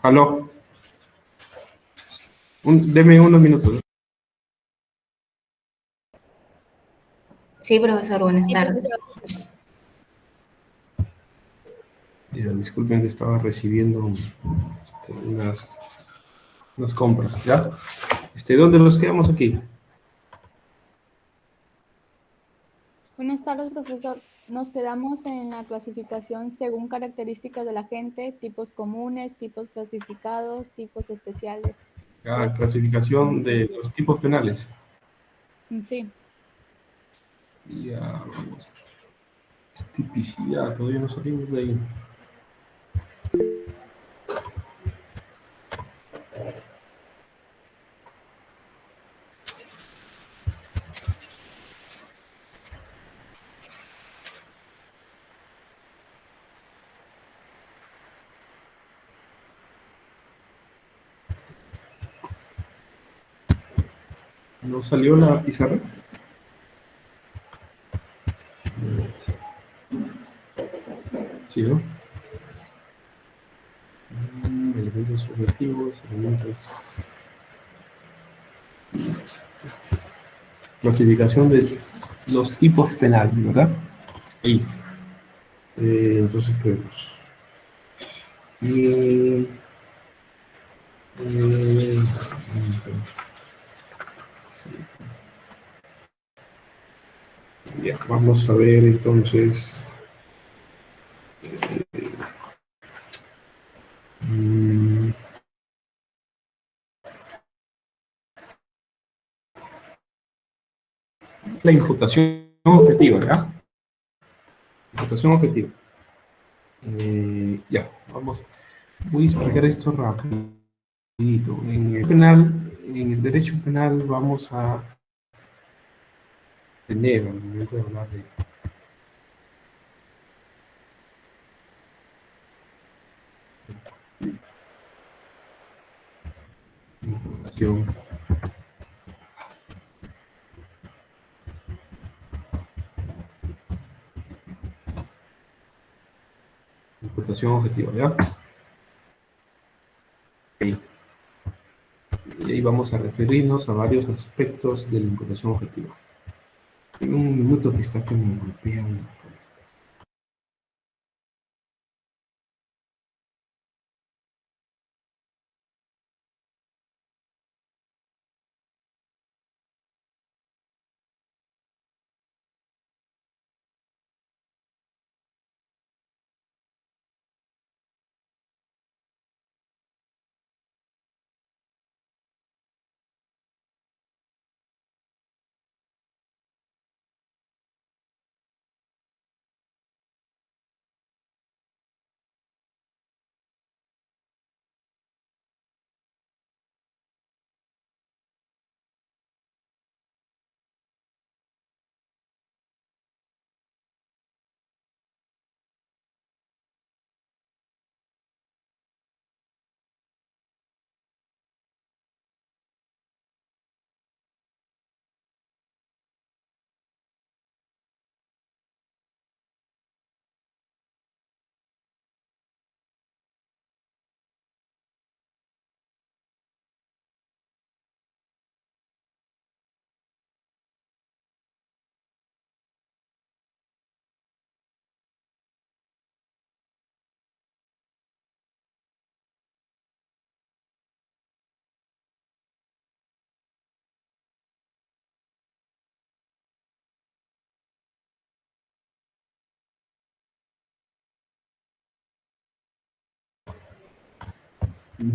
Aló. Deme unos minutos. Sí, profesor, buenas tardes. Disculpen que estaba recibiendo unas compras, ¿ya? ¿Dónde nos quedamos aquí? Buenas tardes, profesor. Nos quedamos en la clasificación según características de la gente, tipos comunes, tipos clasificados, tipos especiales. La clasificación de los tipos penales. Sí. Ya, vamos. Tipicidad, todavía no salimos de ahí. ¿No salió la pizarra? Sí, ¿no? Elementos subjetivos, elementos... Clasificación de los tipos penales, ¿verdad? Ahí. Entonces, ¿qué vemos? Y... sí. Bien, vamos a ver entonces... la imputación objetiva, ¿ya? Imputación objetiva. Ya, vamos. Voy a explicar esto rapidito. En el penal, en el derecho penal vamos a tener, al momento de hablar de imputación, imputación objetiva, ¿ya? Okay. Y ahí vamos a referirnos a varios aspectos de la imputación objetiva. En un minuto que está que me golpean.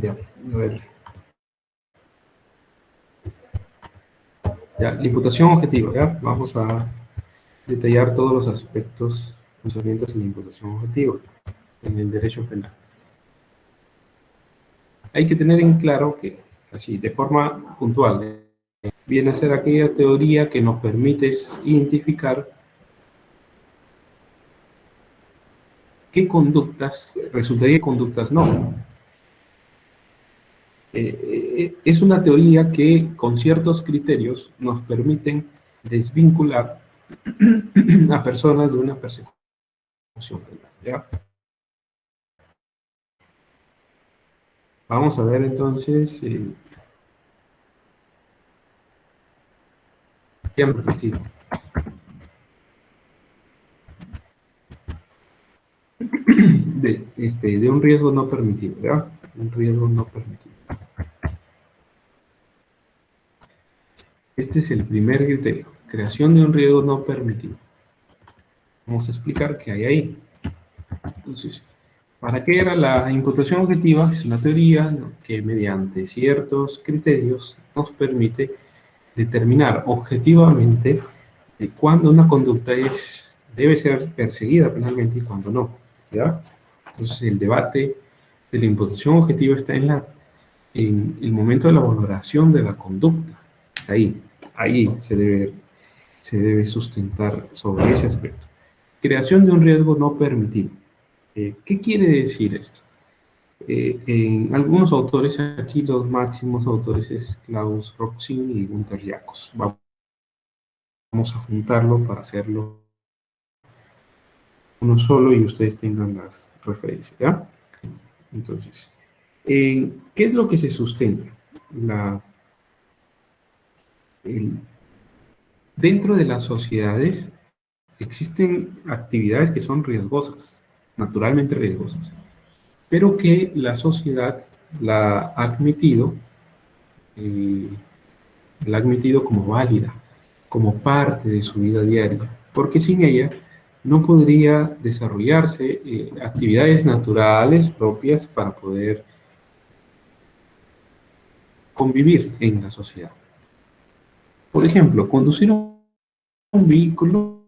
Ya, a ver. Ya, la imputación objetiva, ¿ya? Vamos a detallar todos los aspectos concernientes a la imputación objetiva en el derecho penal. Hay que tener en claro que, así, de forma puntual, viene a ser aquella teoría que nos permite identificar qué conductas resultaría y conductas no. Es una teoría que, con ciertos criterios, nos permiten desvincular a personas de una persecución penal, ¿ya? Vamos a ver entonces qué han repetido. De un riesgo no permitido, ¿verdad? Un riesgo no permitido. Este es el primer criterio, creación de un riesgo no permitido. Vamos a explicar qué hay ahí. Entonces, ¿para qué era la imputación objetiva? Es una teoría, ¿no?, que mediante ciertos criterios nos permite determinar objetivamente de cuándo una conducta debe ser perseguida penalmente y cuándo no, ¿ya? Entonces, el debate de la imputación objetiva está en el momento de la valoración de la conducta. Ahí se debe sustentar sobre ese aspecto. Creación de un riesgo no permitido. ¿Qué quiere decir esto? En algunos autores, aquí los máximos autores es Klaus Roxin y Gunther Jacobs. Vamos a juntarlo para hacerlo uno solo y ustedes tengan las referencias, ¿ya? Entonces, ¿qué es lo que se sustenta? Dentro de las sociedades existen actividades que son riesgosas, naturalmente riesgosas, pero que la sociedad la ha admitido, eh, la ha admitido como válida, como parte de su vida diaria, porque sin ella no podría desarrollarse actividades naturales propias para poder convivir en la sociedad. Por ejemplo, conducir un vehículo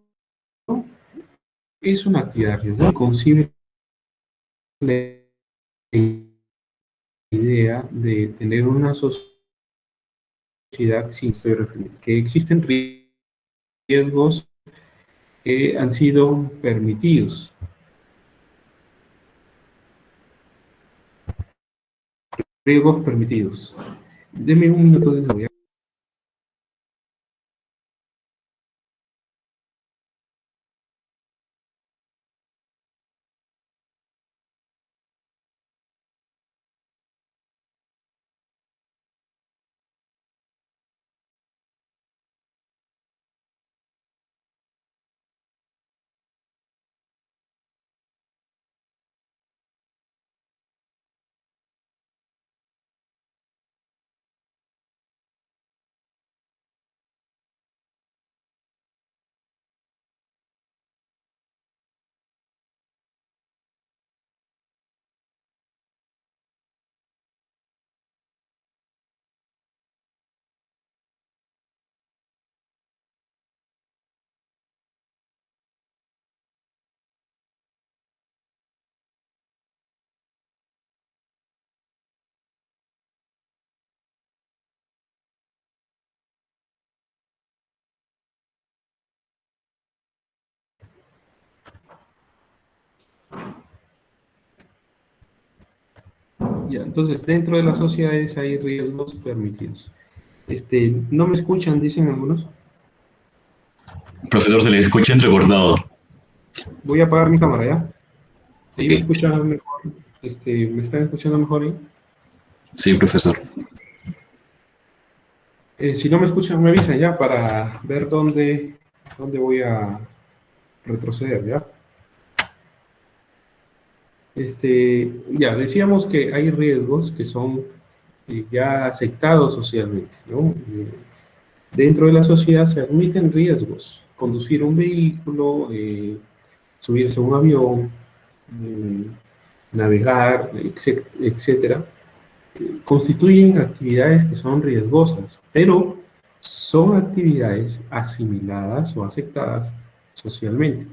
es una actividad riesgosa. Concibe la idea de tener una sociedad, sí estoy refiriendo, que existen riesgos que han sido permitidos. Riesgos permitidos. Deme un minuto de voy a... Ya, entonces, dentro de las sociedades hay riesgos permitidos. ¿No me escuchan? Dicen algunos. Profesor, se le escucha entrecortado. Voy a apagar mi cámara, ¿ya? ¿Ahí me Ok. escuchan mejor? ¿Me están escuchando mejor ahí? Sí, profesor. Si no me escuchan, me avisan ya para ver dónde voy a retroceder, ¿ya? Ya, decíamos que hay riesgos que son ya aceptados socialmente, ¿no? Dentro de la sociedad se admiten riesgos. Conducir un vehículo, subirse a un avión, navegar, etcétera, constituyen actividades que son riesgosas, pero son actividades asimiladas o aceptadas socialmente,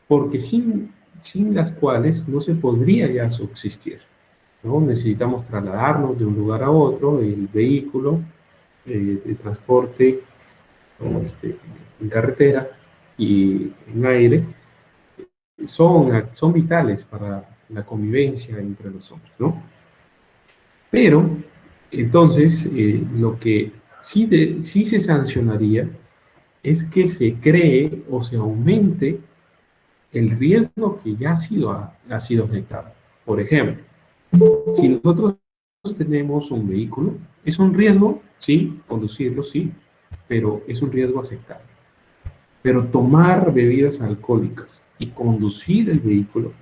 porque sin las cuales no se podría ya subsistir, ¿no? Necesitamos trasladarnos de un lugar a otro, el vehículo de transporte en carretera y en aire, son vitales para la convivencia entre los hombres, ¿no? Pero, entonces, lo que sí se sancionaría es que se cree o se aumente el riesgo que ya ha sido afectado. Por ejemplo, si nosotros tenemos un vehículo. ¿Es un riesgo? Sí, conducirlo, sí, pero es un riesgo aceptable. Pero tomar bebidas alcohólicas y conducir el vehículo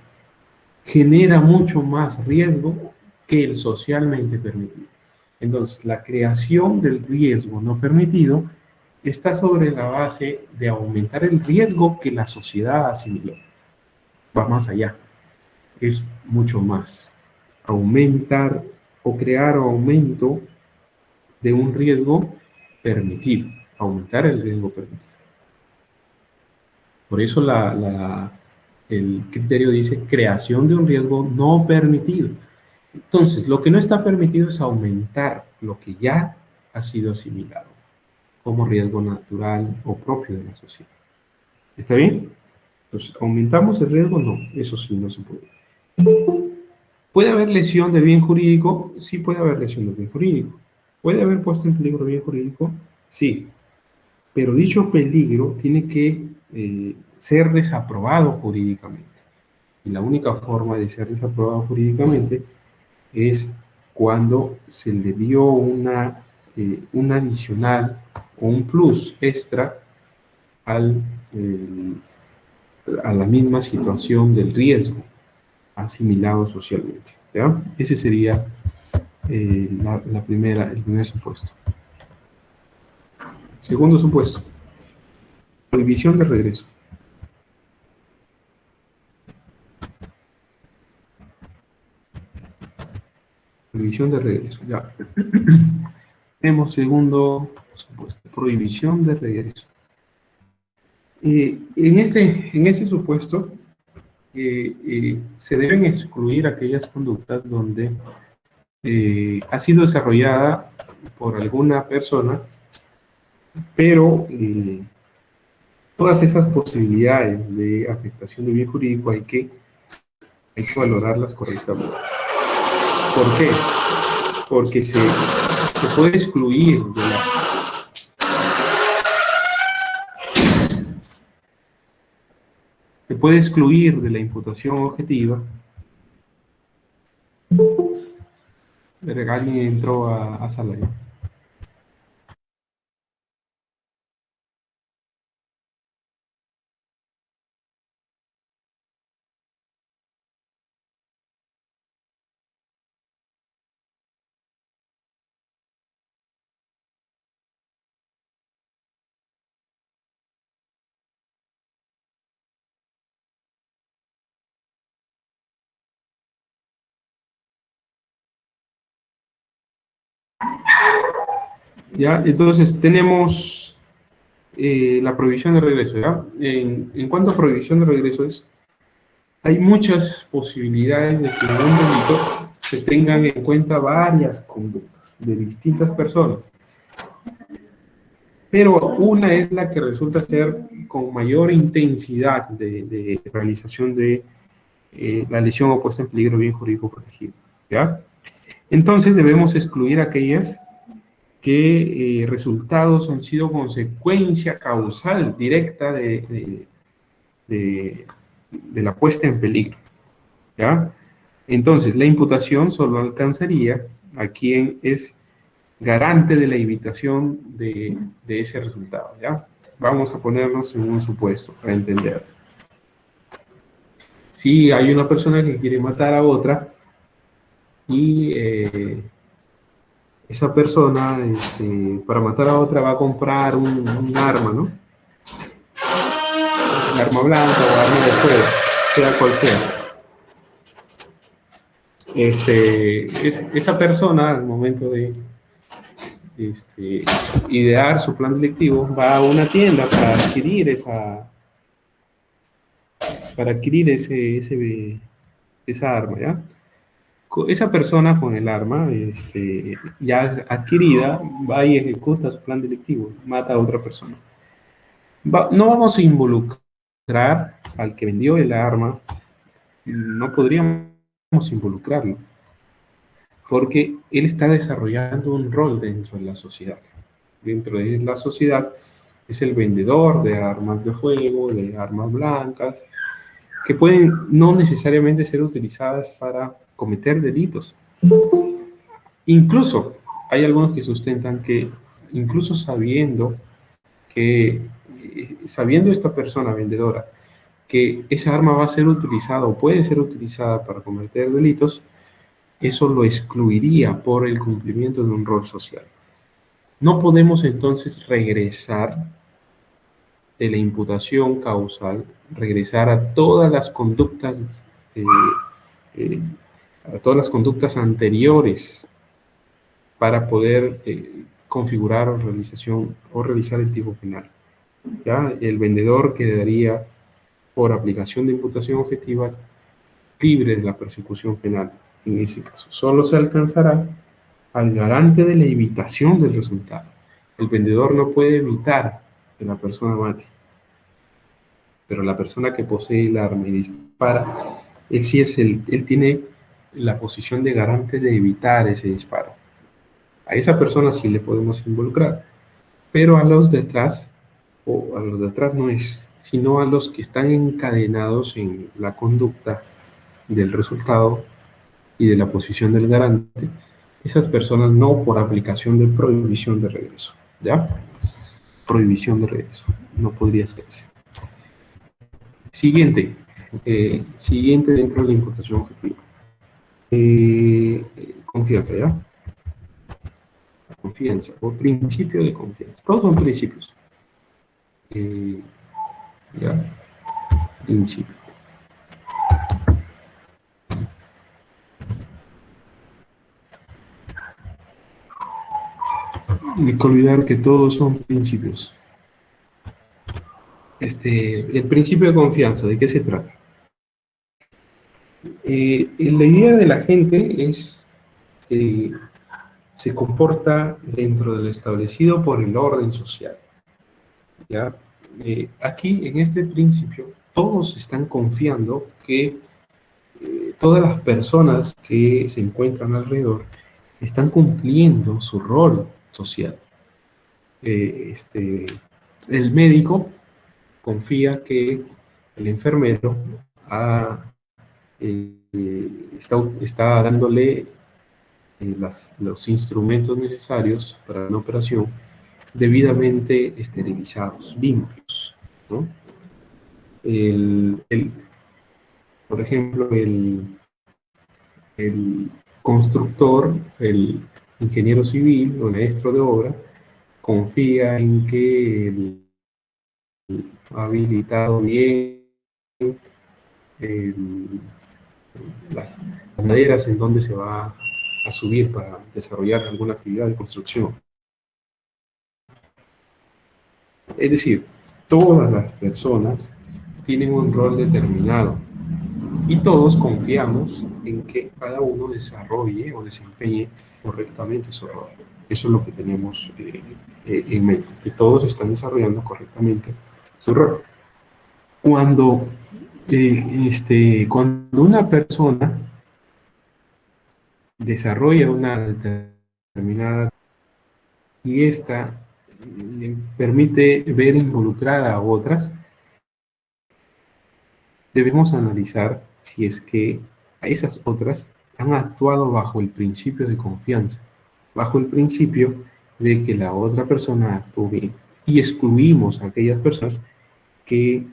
genera mucho más riesgo que el socialmente permitido. Entonces, la creación del riesgo no permitido está sobre la base de aumentar el riesgo que la sociedad asimiló. Va más allá, es mucho más. Aumentar o crear aumento de un riesgo permitido, aumentar el riesgo permitido. Por eso el criterio dice creación de un riesgo no permitido. Entonces, lo que no está permitido es aumentar lo que ya ha sido asimilado como riesgo natural o propio de la sociedad. ¿Está bien? Entonces, ¿aumentamos el riesgo? No, eso sí no se puede. ¿Puede haber lesión de bien jurídico? Sí puede haber lesión de bien jurídico. ¿Puede haber puesto en peligro bien jurídico? Sí. Pero dicho peligro tiene que ser desaprobado jurídicamente. Y la única forma de ser desaprobado jurídicamente es cuando se le dio un adicional o un plus extra a la misma situación del riesgo asimilado socialmente. ¿Ya? Ese sería el primer supuesto. Segundo supuesto, prohibición de regreso. Prohibición de regreso, ya. Tenemos segundo supuesto, prohibición de regreso. En este supuesto, se deben excluir aquellas conductas donde ha sido desarrollada por alguna persona, pero todas esas posibilidades de afectación de bien jurídico hay que valorarlas correctamente. ¿Por qué? Porque se puede excluir de la imputación objetiva. Alguien entró a sala ya. ¿Ya? Entonces tenemos la prohibición de regreso. ¿Ya? En cuanto a prohibición de regreso, hay muchas posibilidades de que en un delito se tengan en cuenta varias conductas de distintas personas. Pero una es la que resulta ser con mayor intensidad de realización de la lesión o puesta en peligro bien jurídico protegido. ¿Ya? Entonces debemos excluir aquellas que resultados han sido consecuencia causal directa de la puesta en peligro. ¿Ya? Entonces, la imputación solo alcanzaría a quien es garante de la evitación de ese resultado. ¿Ya? Vamos a ponernos en un supuesto para entender. Si hay una persona que quiere matar a otra y esa persona, para matar a otra, va a comprar un arma, ¿no? Un arma blanca o arma de fuego, sea cual sea. Esa persona, al momento de idear su plan delictivo, va a una tienda para adquirir esa arma, ¿ya? Esa persona con el arma ya adquirida va y ejecuta su plan delictivo, mata a otra persona. No vamos a involucrar al que vendió el arma, no podríamos involucrarlo, porque él está desarrollando un rol dentro de la sociedad. Dentro de la sociedad es el vendedor de armas de fuego, de armas blancas, que pueden no necesariamente ser utilizadas para cometer delitos. Incluso hay algunos que sustentan que, incluso sabiendo esta persona vendedora que esa arma va a ser utilizada o puede ser utilizada para cometer delitos, eso lo excluiría por el cumplimiento de un rol social. No podemos entonces regresar de la imputación causal, regresar a todas las conductas, eh, eh, a todas las conductas anteriores para poder configurar o realizar el tipo penal. ¿Ya? El vendedor quedaría, por aplicación de imputación objetiva, libre de la persecución penal. En ese caso, solo se alcanzará al garante de la evitación del resultado. El vendedor no puede evitar que la persona mate, pero la persona que posee el arma y dispara, él tiene la posición de garante de evitar ese disparo. A esa persona sí le podemos involucrar, pero a los detrás, o a los detrás no es, sino a los que están encadenados en la conducta del resultado y de la posición del garante, esas personas no por aplicación de prohibición de regreso, ¿ya? Prohibición de regreso, no podría hacerse. Siguiente, siguiente dentro de la imputación objetiva. Confianza, ¿ya? Confianza, o principio de confianza. Todos son principios. ¿Ya? Principio. No hay que olvidar que todos son principios. El principio de confianza, ¿de qué se trata? La idea de la gente es que se comporta dentro del establecido por el orden social. ¿Ya? Aquí, en este principio, todos están confiando que todas las personas que se encuentran alrededor están cumpliendo su rol social. Eh, este, el médico confía que el enfermero está dándole los instrumentos necesarios para una operación debidamente esterilizados, limpios, ¿no? El, el- por ejemplo, el constructor, el ingeniero civil o maestro de obra, confía en que ha habilitado bien el- las maderas en donde se va a subir para desarrollar alguna actividad de construcción. Es decir, todas las personas tienen un rol determinado y todos confiamos en que cada uno desarrolle o desempeñe correctamente su rol. Eso es lo que tenemos en mente, que todos están desarrollando correctamente su rol. Cuando, cuando una persona desarrolla una determinada y esta le permite ver involucrada a otras, debemos analizar si es que a esas otras han actuado bajo el principio de confianza, bajo el principio de que la otra persona actúe bien. Y excluimos a aquellas personas que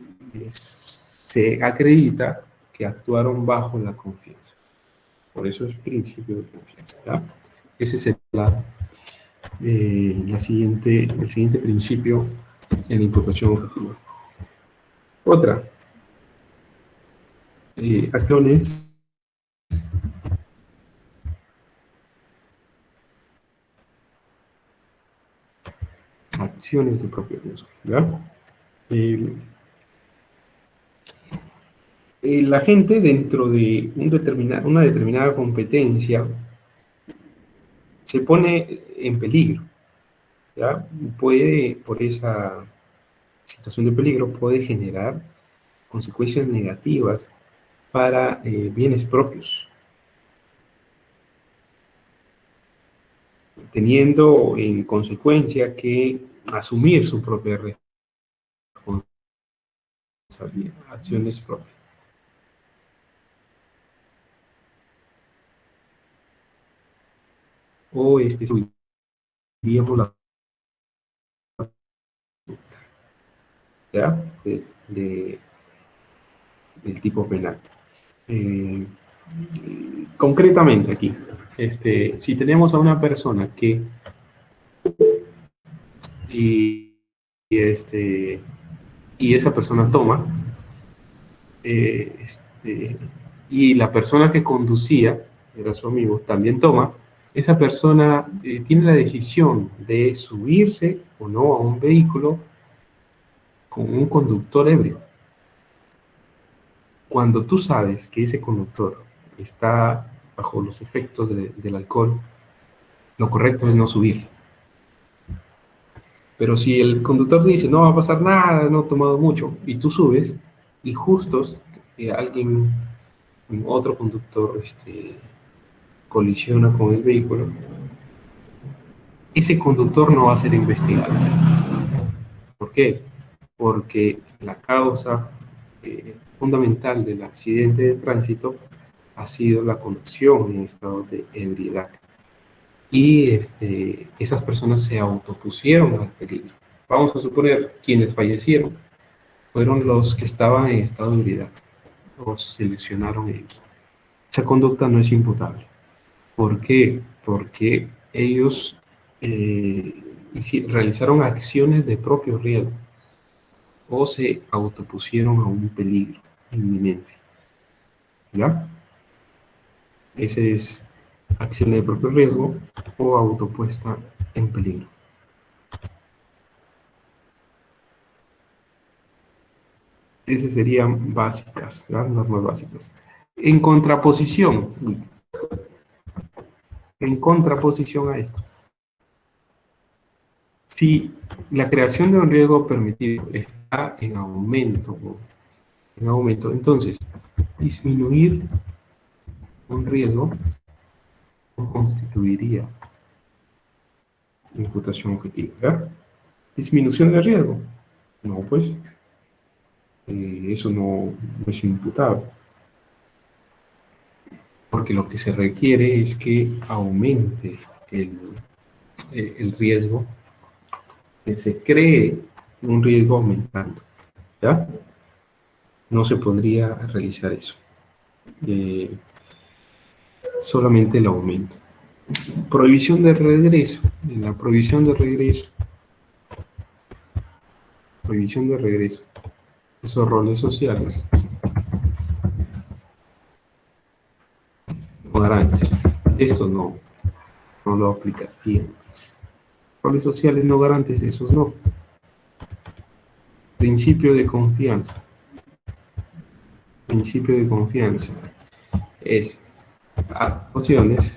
se acredita que actuaron bajo la confianza. Por eso es principio de confianza, ¿ya? Ese es el siguiente principio en la imputación objetiva. Otra, acciones de propio riesgo, ¿ya? La gente dentro de una determinada competencia se pone en peligro, ¿ya? Por esa situación de peligro, puede generar consecuencias negativas para bienes propios, teniendo en consecuencia que asumir su propia responsabilidad, acciones propias. o subiríamos la ¿ya? Del tipo penal. Concretamente aquí, si tenemos a una persona que y esa persona toma, y la persona que conducía, era su amigo, también toma, esa persona tiene la decisión de subirse o no a un vehículo con un conductor ebrio. Cuando tú sabes que ese conductor está bajo los efectos del alcohol, lo correcto es no subir. Pero si el conductor dice, no va a pasar nada, no he tomado mucho, y tú subes, y justo otro conductor, colisiona con el vehículo, ese conductor no va a ser investigado. ¿Por qué? Porque la causa fundamental del accidente de tránsito ha sido la conducción en estado de ebriedad. Y esas personas se autopusieron al peligro. Vamos a suponer quienes fallecieron fueron los que estaban en estado de ebriedad, o seleccionaron ellos. Esa conducta no es imputable. ¿Por qué? Porque ellos realizaron acciones de propio riesgo o se autopusieron a un peligro inminente. ¿Ya? Ese es acción de propio riesgo o autopuesta en peligro. Esas serían básicas, las normas básicas. En contraposición a esto, si la creación de un riesgo permitido está en aumento, entonces disminuir un riesgo no constituiría imputación objetiva, ¿verdad? Disminución de riesgo, no, pues eso no es imputable, porque lo que se requiere es que aumente el riesgo, que se cree un riesgo aumentando, ¿ya? No se podría realizar eso, solamente el aumento. Prohibición de regreso. En la prohibición de regreso, esos roles sociales no garantes, eso no lo aplicaría. Roles sociales no garantes, esos no. Principio de confianza es actuaciones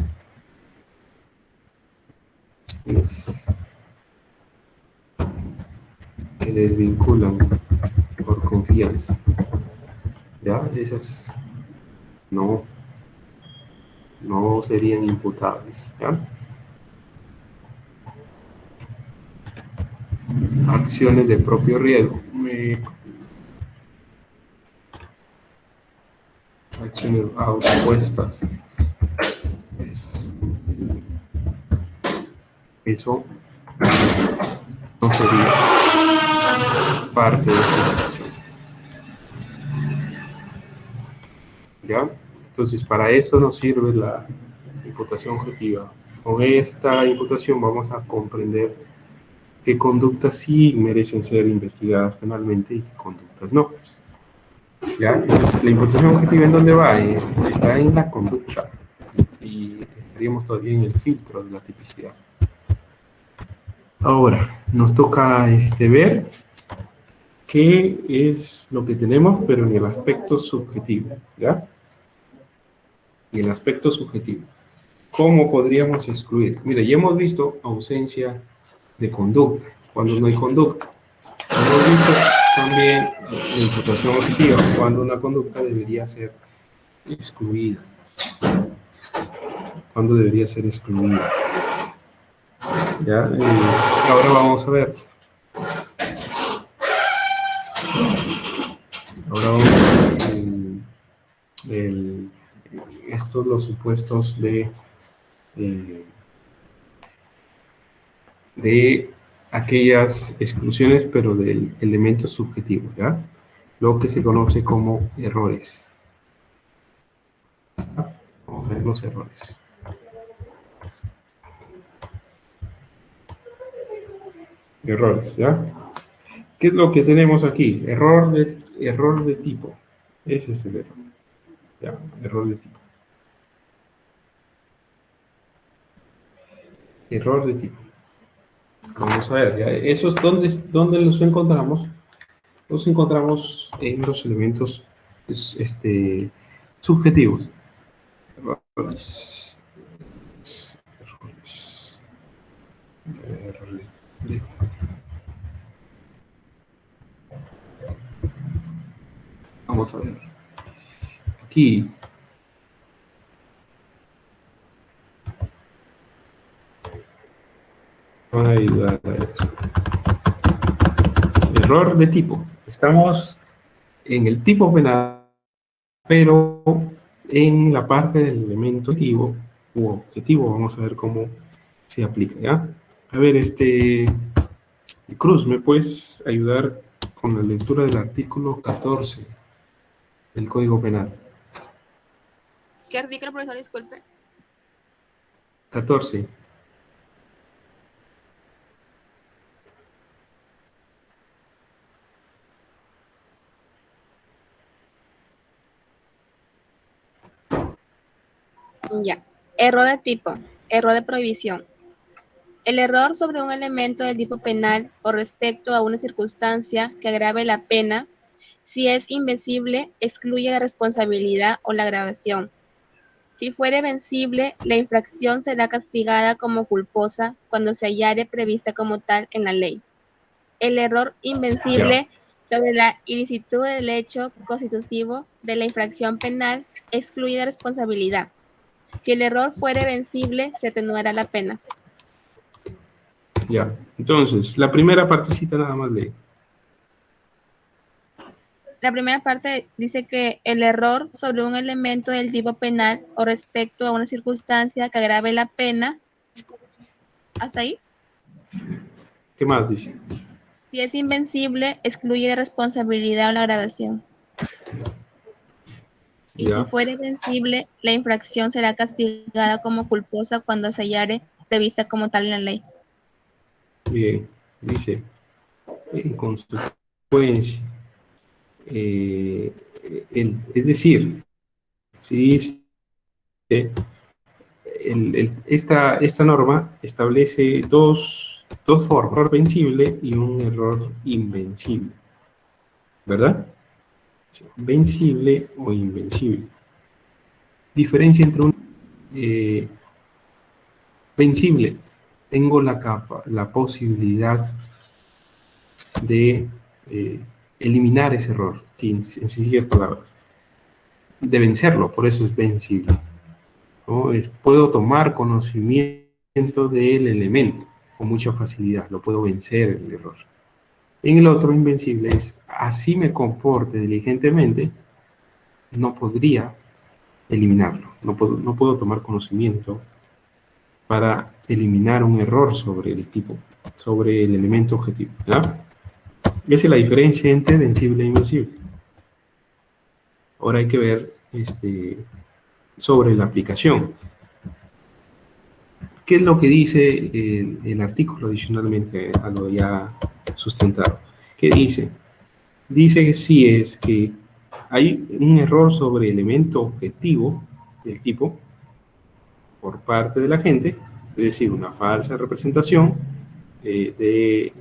que desvinculan por confianza, ¿ya? Esas no serían imputables, ¿ya? Acciones de propio riesgo, acciones autopuestas, eso no sería parte de esta acción, ¿ya? Entonces, para eso nos sirve la imputación objetiva. Con esta imputación vamos a comprender qué conductas sí merecen ser investigadas penalmente y qué conductas no. ¿Ya? Entonces, la imputación objetiva, ¿en dónde va? Está en la conducta, y estaríamos todavía en el filtro de la tipicidad. Ahora, nos toca ver qué es lo que tenemos, pero en el aspecto subjetivo, ¿ya? En el aspecto subjetivo. ¿Cómo podríamos excluir? Mira, ya hemos visto ausencia de conducta, cuando no hay conducta. Hemos visto también la imputación objetiva, cuando una conducta debería ser excluida. ¿Cuándo debería ser excluida? ¿Ya? Ahora vamos a ver. Ahora vamos a ver estos los supuestos de de aquellas exclusiones, pero del elemento subjetivo, ¿ya? Lo que se conoce como errores. Vamos a ver los errores. Errores, ¿ya? ¿Qué es lo que tenemos aquí? Error de tipo. Ese es el error. Ya, error de tipo. Error de tipo. Vamos a ver, ¿ya? ¿Esos dónde los encontramos? Los encontramos en los elementos subjetivos. Errores. Errores. Errores. Vamos a ver. Aquí. Van a ayudar a eso. Error de tipo. Estamos en el tipo penal, pero en la parte del elemento objetivo u objetivo. Vamos a ver cómo se aplica, ¿ya? A ver, Cruz, ¿me puedes ayudar con la lectura del artículo 14 del Código Penal? ¿Qué artículo, profesor? Disculpe. 14. Ya. Error de tipo. Error de prohibición. El error sobre un elemento del tipo penal o respecto a una circunstancia que agrave la pena, si es invencible, excluye la responsabilidad o la agravación. Si fuere vencible, la infracción será castigada como culposa cuando se hallare prevista como tal en la ley. El error invencible sobre la ilicitud del hecho constitutivo de la infracción penal excluye la responsabilidad. Si el error fuere vencible, se atenuará la pena. Ya, entonces, la primera partecita nada más lee. La primera parte dice que el error sobre un elemento del tipo penal o respecto a una circunstancia que agrave la pena, ¿hasta ahí? ¿Qué más dice? Si es invencible, excluye la responsabilidad o la agravación. Y Ya, si fuere vencible, la infracción será castigada como culposa cuando se hallare prevista como tal en la ley. bien, dice, en consecuencia, es decir, si dice, esta norma establece dos formas, un error vencible y un error invencible, ¿verdad? Vencible o invencible. Diferencia entre un vencible. Tengo la posibilidad de eliminar ese error, en sencillas palabras, de vencerlo, por eso es vencible, ¿no? Puedo tomar conocimiento del elemento con mucha facilidad, lo puedo vencer el error. En el otro, invencible, es así me comporte diligentemente, no podría eliminarlo, no puedo tomar conocimiento para eliminar un error sobre el tipo, sobre el elemento objetivo, ¿verdad? Esa es la diferencia entre vencible e invencible. Ahora hay que ver sobre la aplicación. ¿Qué es lo que dice el artículo adicionalmente a lo ya sustentado? ¿Qué dice? Dice que si es que hay un error sobre el elemento objetivo del tipo por parte de la gente, es decir, una falsa representación de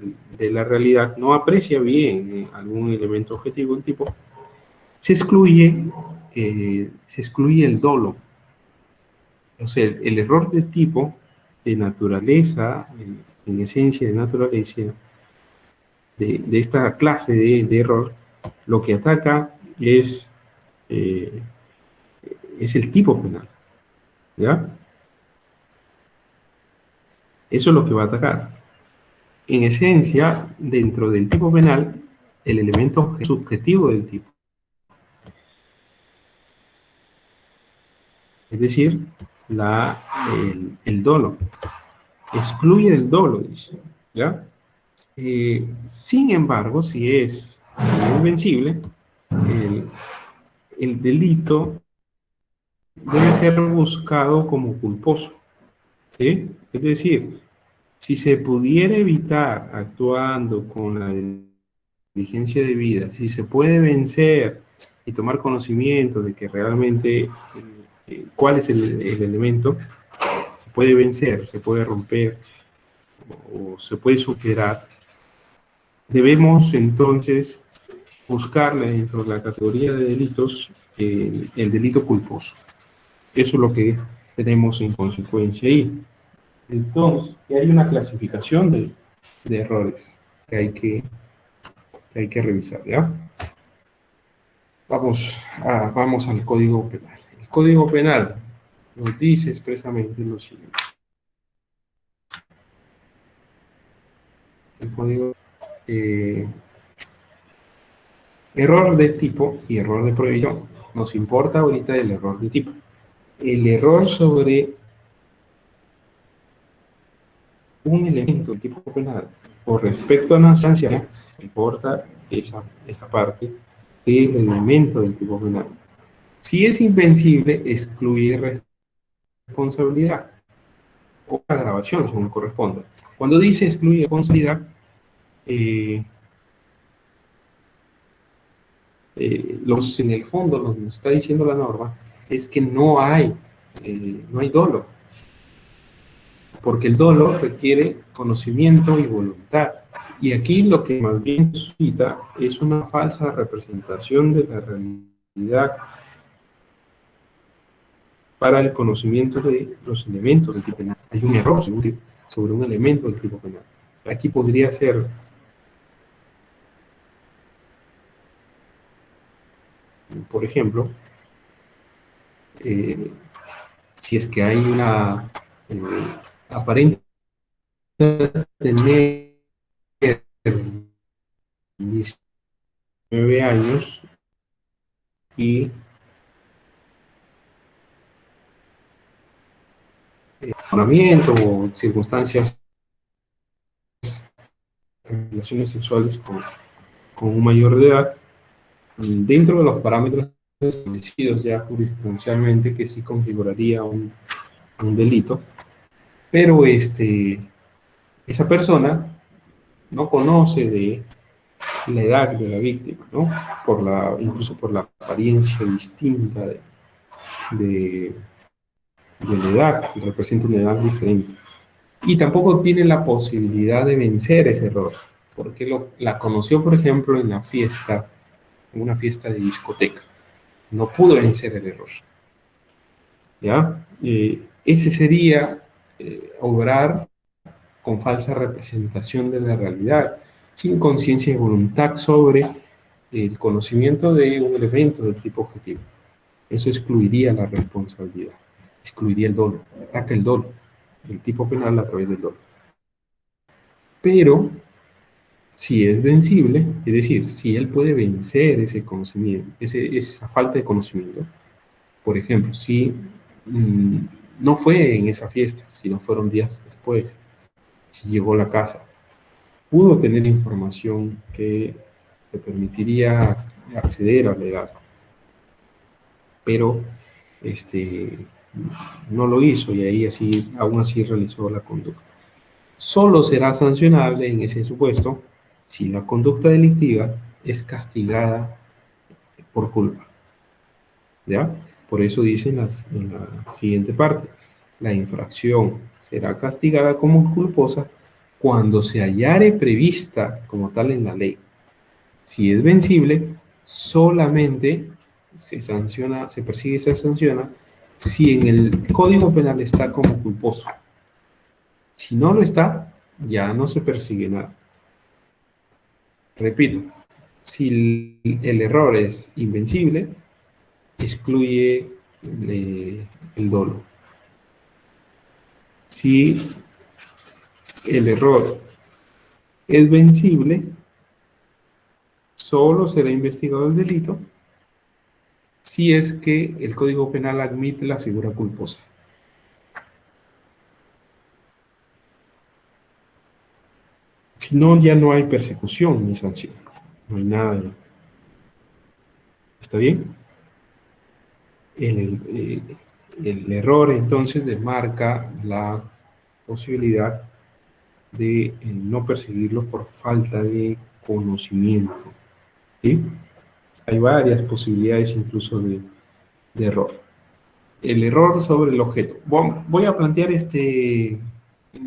la realidad, no aprecia bien algún elemento objetivo del tipo, se excluye el dolo. O sea, el error de tipo de naturaleza, en esencia de naturaleza, de esta clase de error, lo que ataca es el tipo penal, ¿ya? Eso es lo que va a atacar. En esencia, dentro del tipo penal, el elemento subjetivo del tipo. Es decir, el dolo. excluye el dolo, dice, ¿ya? Sin embargo, si es invencible, el, el delito debe ser buscado como culposo, ¿sí? Es decir, si se pudiera evitar actuando con la diligencia debida, si se puede vencer y tomar conocimiento de que realmente cuál es el elemento, se puede vencer, se puede romper o se puede superar, debemos entonces buscarle dentro de la categoría de delitos el delito culposo. Eso es lo que tenemos en consecuencia ahí. Entonces, hay una clasificación de errores que hay que revisar, ¿ya? Vamos al Código Penal. El Código Penal nos dice expresamente lo siguiente. El Código error de tipo y error de prohibición. Nos importa ahorita el error de tipo. El error sobre un elemento del tipo penal con respecto a una instancia, importa esa parte del elemento del tipo penal. Si es invencible, excluye responsabilidad o agravación, según corresponda. Cuando dice excluye responsabilidad, en el fondo lo que nos está diciendo la norma es que no hay dolo, porque el dolo requiere conocimiento y voluntad. Y aquí lo que más bien suscita es una falsa representación de la realidad para el conocimiento de los elementos del tipo penal. Hay un error sobre un elemento del tipo penal. Aquí podría ser por ejemplo, si es que hay una aparente tener 19 años y enamoramiento o circunstancias, relaciones sexuales con un mayor de edad, dentro de los parámetros establecidos ya jurisprudencialmente que sí configuraría un delito, pero esa persona no conoce de la edad de la víctima, ¿no? Incluso por la apariencia distinta de la edad, que representa una edad diferente. Y tampoco tiene la posibilidad de vencer ese error, porque la conoció, por ejemplo, en una fiesta de discoteca. No pudo vencer el error. ¿Ya? Ese sería obrar con falsa representación de la realidad, sin conciencia y voluntad sobre el conocimiento de un elemento del tipo objetivo. Eso excluiría la responsabilidad, excluiría el dolo, ataca el dolo, el tipo penal a través del dolo. Pero, si es vencible, es decir, si él puede vencer ese conocimiento, esa falta de conocimiento, por ejemplo, si no fue en esa fiesta, sino fueron días después, si llegó a la casa, pudo tener información que le permitiría acceder a la edad, pero no lo hizo y ahí aún así realizó la conducta. Solo será sancionable en ese supuesto si la conducta delictiva es castigada por culpa. ¿Ya? Por eso dice en la siguiente parte, la infracción será castigada como culposa cuando se hallare prevista como tal en la ley. Si es vencible, solamente se persigue y se sanciona si en el Código Penal está como culposo. Si no lo está, ya no se persigue nada. Repito, si el error es invencible, excluye el dolo. Si el error es vencible, solo será investigado el delito si es que el Código Penal admite la figura culposa. Si no, ya no hay persecución ni sanción. No hay nada. ¿Está bien? El error entonces demarca la posibilidad de no perseguirlos por falta de conocimiento. ¿Sí? Hay varias posibilidades incluso de error. El error sobre el objeto. Voy a plantear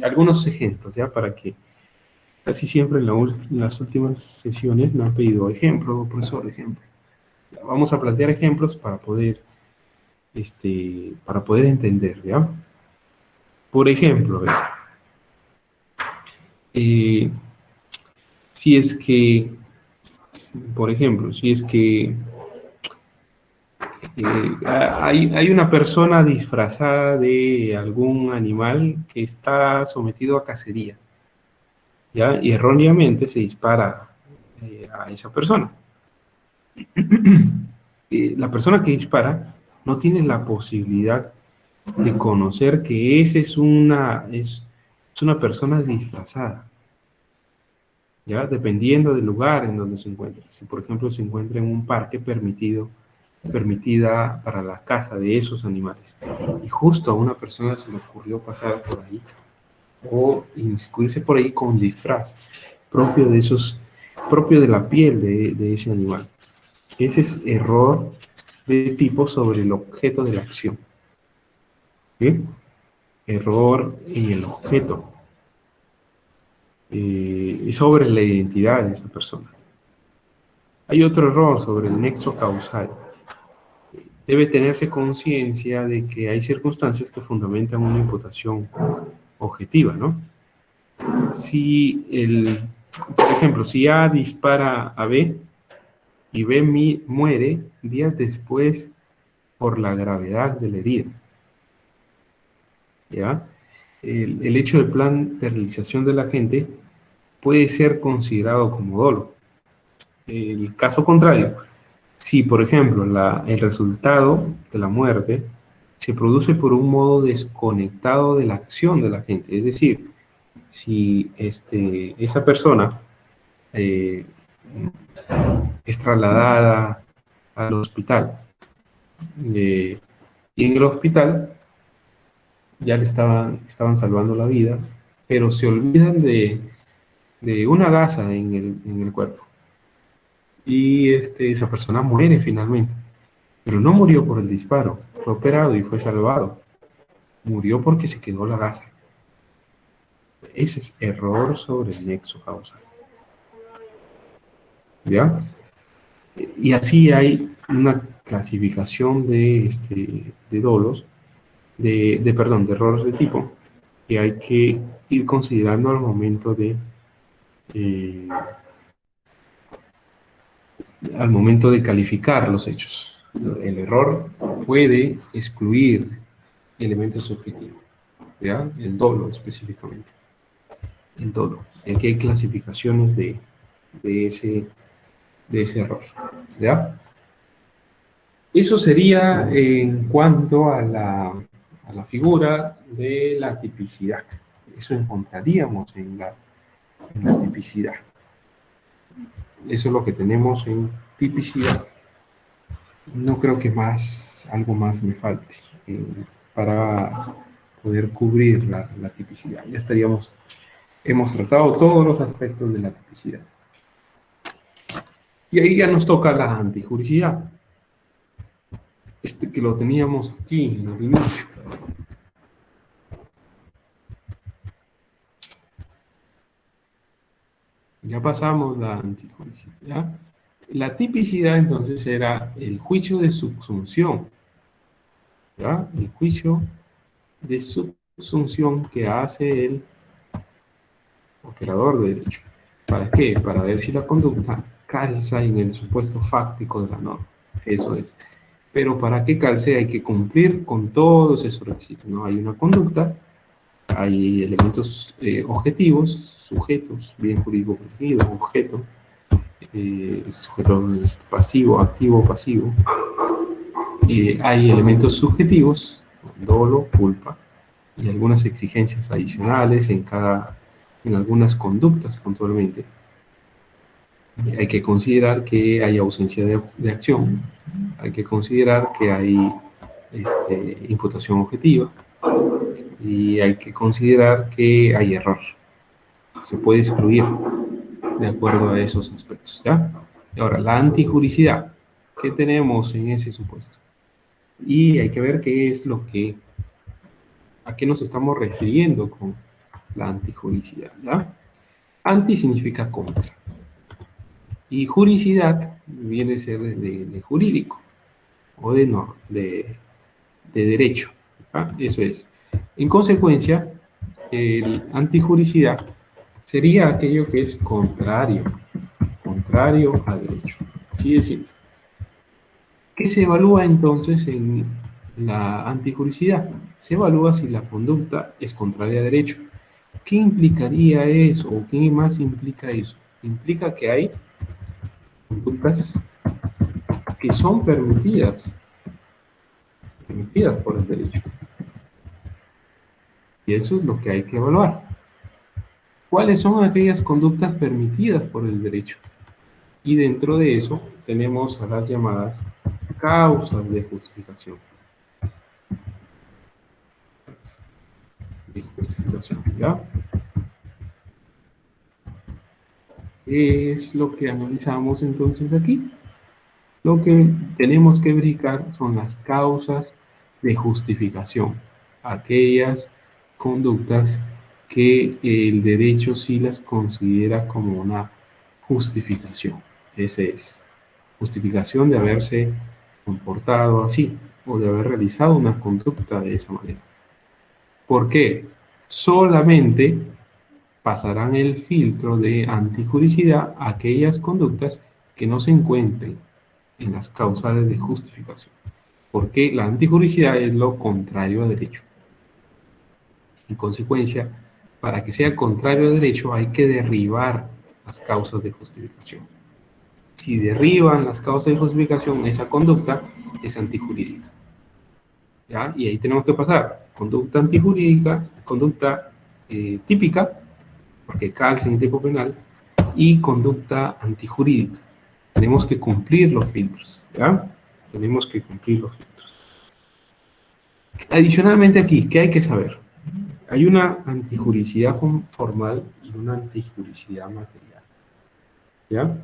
algunos ejemplos, ¿ya? Para que casi siempre en las últimas sesiones me han pedido ejemplos, profesor, ejemplo. Vamos a plantear ejemplos para poder entender, ¿ya? Por ejemplo, si es que hay una persona disfrazada de algún animal que está sometido a cacería, ¿ya? Y erróneamente se dispara a esa persona. La persona que dispara no tiene la posibilidad de conocer que esa es una persona disfrazada, ¿ya? Dependiendo del lugar en donde se encuentre. Si, por ejemplo, se encuentra en un parque permitida para la caza de esos animales, y justo a una persona se le ocurrió pasar por ahí, o inmiscuirse por ahí con disfraz propio de la piel de ese animal. Ese es error de tipo sobre el objeto de la acción. ¿Sí? Error en el objeto. Y sobre la identidad de esa persona. Hay otro error sobre el nexo causal. Debe tenerse conciencia de que hay circunstancias que fundamentan una imputación objetiva, ¿no? Por ejemplo, si A dispara a B y B muere días después por la gravedad de la herida, ¿ya? El hecho del plan de realización del agente puede ser considerado como dolo. El caso contrario, si por ejemplo el resultado de la muerte se produce por un modo desconectado de la acción del agente, es decir, si esa persona es trasladada al hospital y en el hospital ya le estaban salvando la vida, pero se olvidan de una gasa en el cuerpo. Y esa persona muere finalmente. Pero no murió por el disparo, fue operado y fue salvado. Murió porque se quedó la gasa. Ese es error sobre el nexo causal. ¿Ya? Y así hay una clasificación de dolos, de errores de tipo, que hay que ir considerando al momento de calificar los hechos. El error puede excluir elementos subjetivos, ¿ya? El dolo específicamente. El dolo. Y aquí hay clasificaciones de ese error, ¿ya? Eso sería en cuanto a la figura de la tipicidad. Eso encontraríamos en la tipicidad. Eso es lo que tenemos en tipicidad. No creo que algo más me falte para poder cubrir la tipicidad. Ya hemos tratado todos los aspectos de la tipicidad. Y ahí ya nos toca la antijuricidad. Que lo teníamos aquí en el inicio. Ya pasamos la antijuricidad, ¿ya? La tipicidad entonces era el juicio de subsunción, ¿ya? El juicio de subsunción que hace el operador de derecho. ¿Para qué? Para ver si la conducta calza en el supuesto fáctico de la norma. Eso es. Pero para que calce hay que cumplir con todos esos requisitos, ¿no? Hay una conducta, hay elementos objetivos, sujetos, bien jurídico protegido, objeto, sujeto pasivo, activo, pasivo. Hay elementos subjetivos, dolo, culpa, y algunas exigencias adicionales en cada en algunas conductas puntualmente. Hay que considerar que hay ausencia de acción, hay que considerar que hay imputación objetiva y hay que considerar que hay error. Se puede excluir de acuerdo a esos aspectos, ¿ya? Ahora, la antijuricidad, ¿qué tenemos en ese supuesto? Y hay que ver qué es a qué nos estamos refiriendo con la antijuricidad, ¿ya? Anti significa contra. Y juricidad viene a ser de jurídico o de derecho. ¿Ah? Eso es. En consecuencia, el antijuricidad sería aquello que es contrario a derecho. Así de simple. ¿Qué se evalúa entonces en la antijuricidad? Se evalúa si la conducta es contraria a derecho. ¿Qué implicaría eso? ¿O qué más implica eso? Implica que hay conductas que son permitidas por el derecho. Y eso es lo que hay que evaluar. ¿Cuáles son aquellas conductas permitidas por el derecho? Y dentro de eso tenemos a las llamadas causas de justificación. ¿Ya? ¿Qué es lo que analizamos entonces aquí? Lo que tenemos que verificar son las causas de justificación, aquellas conductas que el derecho sí las considera como una justificación. Ese es, justificación de haberse comportado así o de haber realizado una conducta de esa manera. ¿Por qué? Solamente pasarán el filtro de antijuricidad aquellas conductas que no se encuentren en las causales de justificación. Porque la antijuricidad es lo contrario a derecho. En consecuencia, para que sea contrario a derecho hay que derribar las causas de justificación. Si derriban las causas de justificación, esa conducta es antijurídica. ¿Ya? Y ahí tenemos que pasar conducta antijurídica, conducta típica, porque calza en el tipo penal, y conducta antijurídica. Tenemos que cumplir los filtros, ¿ya? Tenemos que cumplir los filtros. Adicionalmente aquí, ¿qué hay que saber? Hay una antijuricidad formal y una antijuricidad material, ¿ya?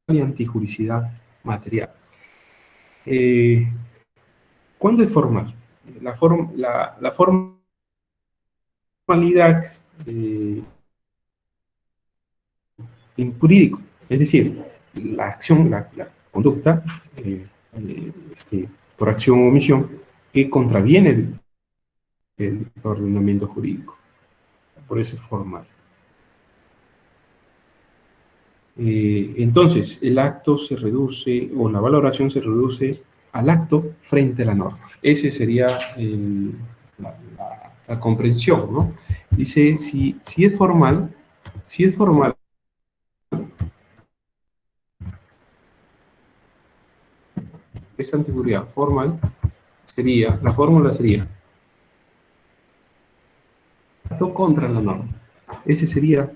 Y antijuricidad material. ¿Cuándo es formal? La formalidad jurídico, es decir, la acción, la conducta, por acción o omisión, que contraviene el ordenamiento jurídico. Por eso es formal. Entonces, el acto se reduce, o la valoración se reduce al acto frente a la norma. Ese sería la comprensión, ¿no? Dice, si es formal, esta antiguridad formal sería, la fórmula sería acto contra la norma. Ese sería,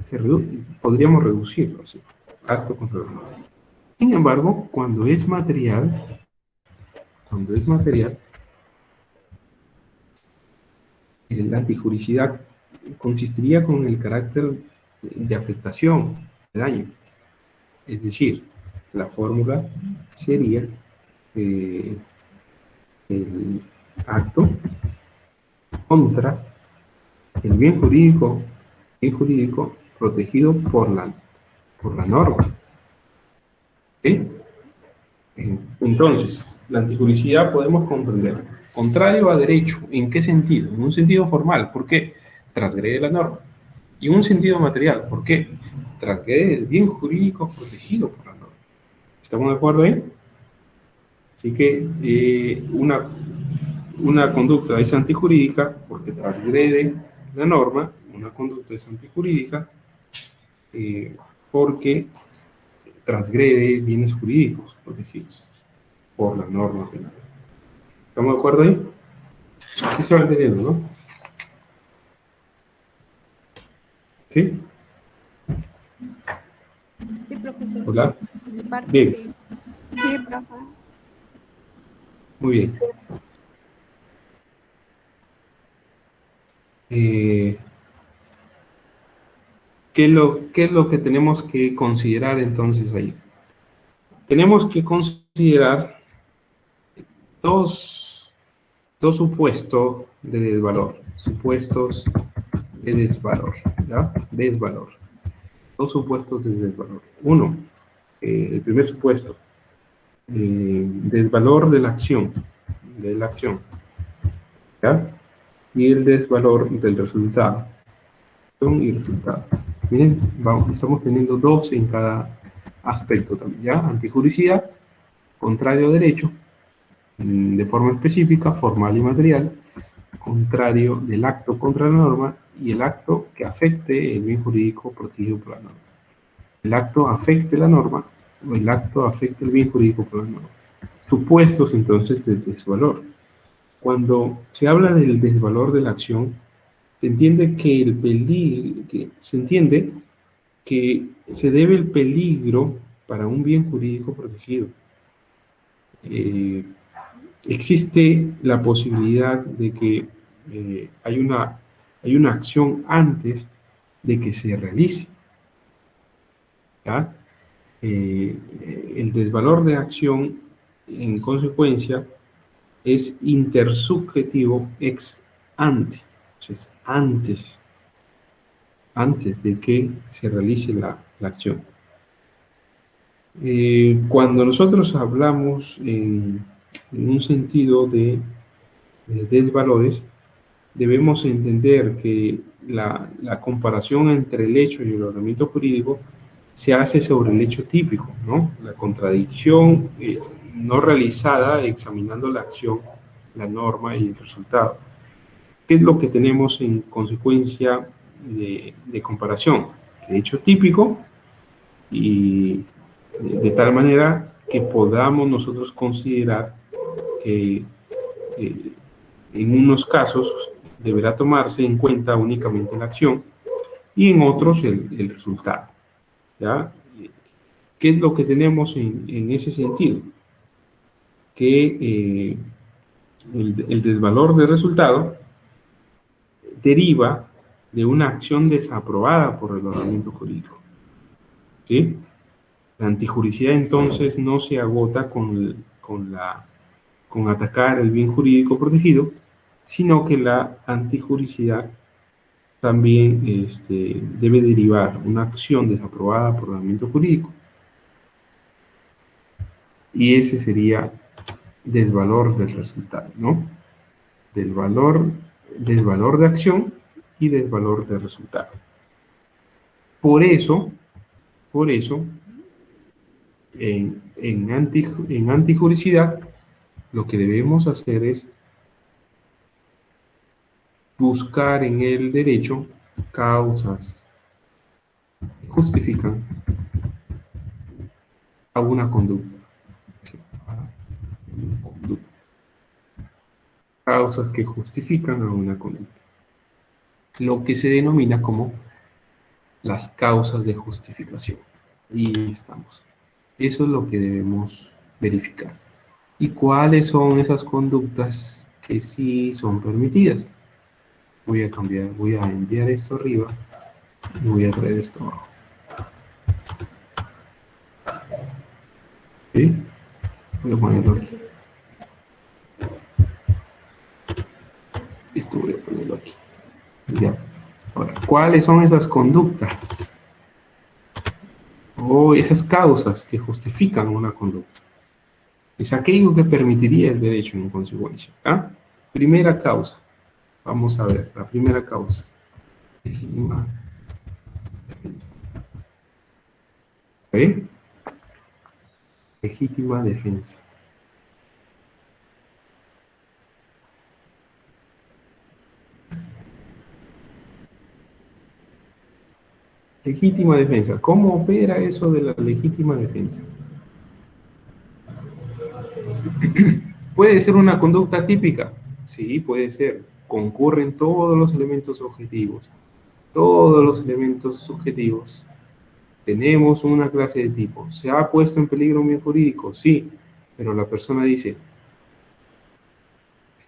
podríamos reducirlo así, acto contra la norma. Sin embargo, cuando es material, la antijuricidad consistiría con el carácter de afectación, de daño. Es decir, la fórmula sería el acto contra el bien jurídico protegido por la norma. ¿Sí? Entonces, la antijuricidad podemos comprender. Contrario a derecho, ¿en qué sentido? En un sentido formal, ¿por qué? Transgrede la norma. Y en un sentido material, ¿por qué? Transgrede el bien jurídico protegido por la norma. ¿Estamos de acuerdo ahí? Así que una conducta es antijurídica porque transgrede la norma, una conducta es antijurídica porque transgrede bienes jurídicos protegidos por la norma penal. ¿Estamos de acuerdo ahí? Sí se va entendiendo, ¿no? ¿Sí? Sí, profesor. Hola. De parte, Bien. sí. Sí, profe. Muy bien. ¿Qué es lo que tenemos que considerar entonces ahí? Tenemos que considerar dos supuestos de desvalor. Supuestos de desvalor. ¿Ya? Desvalor. Dos supuestos de desvalor. Uno, el primer supuesto, desvalor de la acción. ¿Ya? Y el desvalor del resultado. Y resultado. Miren, estamos teniendo dos en cada aspecto también, ¿ya? Antijuricidad, contrario a derecho, de forma específica, formal y material, contrario del acto contra la norma y el acto que afecte el bien jurídico protegido por la norma. El acto afecte la norma o el acto afecte el bien jurídico por la norma. Supuestos entonces de desvalor. Cuando se habla del desvalor de la acción, se entiende que se debe el peligro para un bien jurídico protegido. Existe la posibilidad de que hay una acción antes de que se realice. ¿Ya? El desvalor de acción, en consecuencia, es intersubjetivo ex ante. Entonces, antes de que se realice la acción. Cuando nosotros hablamos en un sentido de desvalores, debemos entender que la comparación entre el hecho y el ordenamiento jurídico se hace sobre el hecho típico, ¿no? La contradicción no realizada examinando la acción, la norma y el resultado. ¿Qué es lo que tenemos en consecuencia de comparación? El hecho típico y de tal manera que podamos nosotros considerar que en unos casos deberá tomarse en cuenta únicamente la acción y en otros el resultado. ¿Ya? ¿Qué es lo que tenemos en ese sentido? Que el desvalor del resultado deriva de una acción desaprobada por el ordenamiento jurídico. ¿Sí? La antijuricidad entonces no se agota con atacar el bien jurídico protegido, sino que la antijuricidad también debe derivar una acción desaprobada por el ordenamiento jurídico. Y ese sería desvalor del resultado, ¿no? Desvalor de acción y desvalor de resultado. Por eso, en antijuricidad, lo que debemos hacer es buscar en el derecho causas que justifican a una conducta. Causas que justifican a una conducta. Lo que se denomina como las causas de justificación. Y estamos. Eso es lo que debemos verificar. ¿Y cuáles son esas conductas que sí son permitidas? Voy a enviar esto arriba y voy a traer esto abajo. ¿Sí? Voy a ponerlo aquí. Esto voy a ponerlo aquí. Ya. Ahora, ¿cuáles son esas conductas? O esas causas que justifican una conducta. Es aquello que permitiría el derecho en consecuencia. ¿Ah? Primera causa. Vamos a ver, la primera causa. Legítima defensa. ¿Ok? Legítima defensa. Legítima defensa. ¿Cómo opera eso de la legítima defensa? ¿Puede ser una conducta típica? Sí, puede ser. Concurren todos los elementos objetivos, todos los elementos subjetivos. Tenemos una clase de tipo. ¿Se ha puesto en peligro un bien jurídico? Sí, pero la persona dice,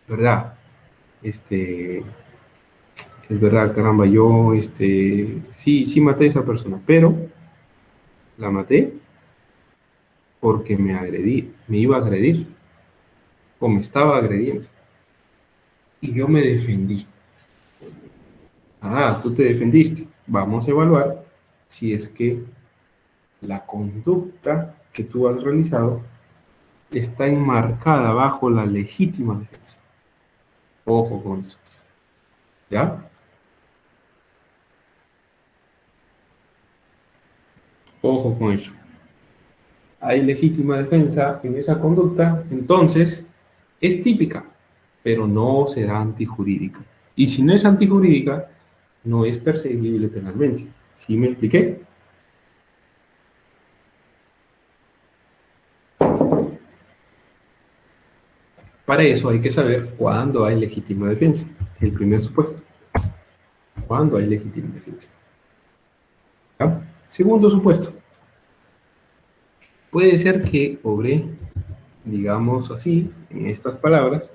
¿verdad? Es verdad, caramba, yo, sí maté a esa persona, pero la maté porque me agredí, me iba a agredir, o me estaba agrediendo, y yo me defendí. Ah, tú te defendiste. Vamos a evaluar si es que la conducta que tú has realizado está enmarcada bajo la legítima defensa. Ojo con eso. ¿Ya? Ojo con eso. Hay legítima defensa en esa conducta, entonces es típica, pero no será antijurídica. Y si no es antijurídica, no es perseguible penalmente. ¿Sí me expliqué? Para eso hay que saber cuándo hay legítima defensa. El primer supuesto. ¿Cuándo hay legítima defensa? ¿Ya? Segundo supuesto. Puede ser que obré, digamos así, en estas palabras,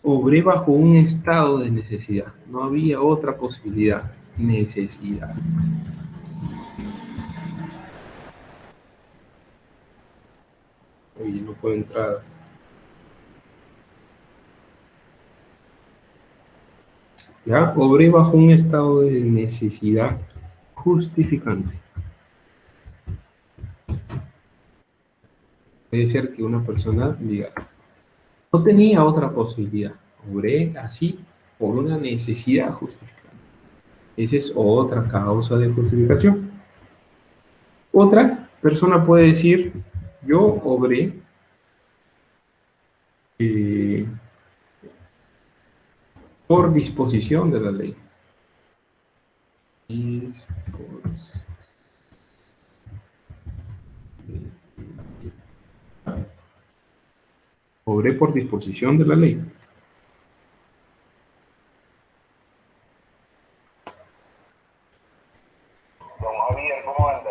obré bajo un estado de necesidad. No había otra posibilidad. Necesidad. Oye, no puedo entrar. ¿Ya? Obré bajo un estado de necesidad justificante. Puede ser que una persona diga, no tenía otra posibilidad. Obré así por una necesidad justificante. Esa es otra causa de justificación. Otra persona puede decir, yo obré eh, por disposición de la ley. Obré por disposición de la ley. Don Javier, ¿cómo anda?